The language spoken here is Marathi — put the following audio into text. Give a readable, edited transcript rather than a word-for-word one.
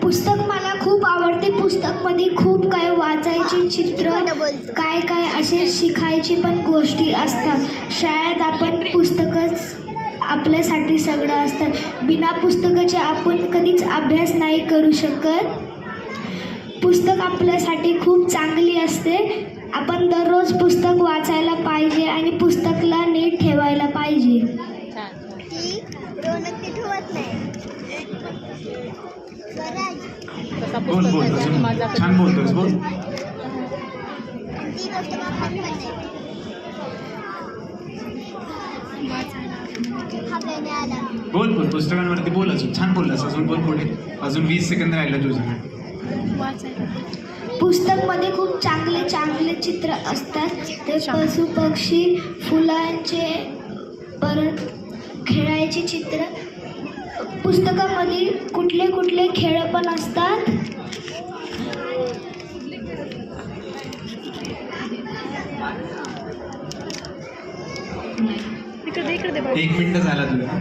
पुस्तक मला खूप आवडते. पुस्तकमध्ये खूप काय वाचायची चित्र काय काय असे शिकायची पण गोष्टी असतात. शाळेत आपण पुस्तकच आपल्यासाठी सगळं असतं. बिना पुस्तकाचे आपण कधीच अभ्यास नाही करू शकत. पुस्तक आपल्यासाठी खूप चांगली असते. आपण दररोज पुस्तक वाचायला पाहिजे आणि पुस्तकाला नीट ठेवायला पाहिजे. छान बोलतोस बोल. बोल बोल पुस्तकांवरती बोल. अजून छान बोललास. अजून बोल पुढे. अजून 20 सेकंद राहिलं तुझं. पुस्तकमध्ये खूप चांगले चांगले चित्र असतात. ते पशु पक्षी फुलांचे परत खेळायचे चित्र. पुस्तकामध्ये कुठले कुठले खेळ पण असतात. एक मिनिट झाला तुला.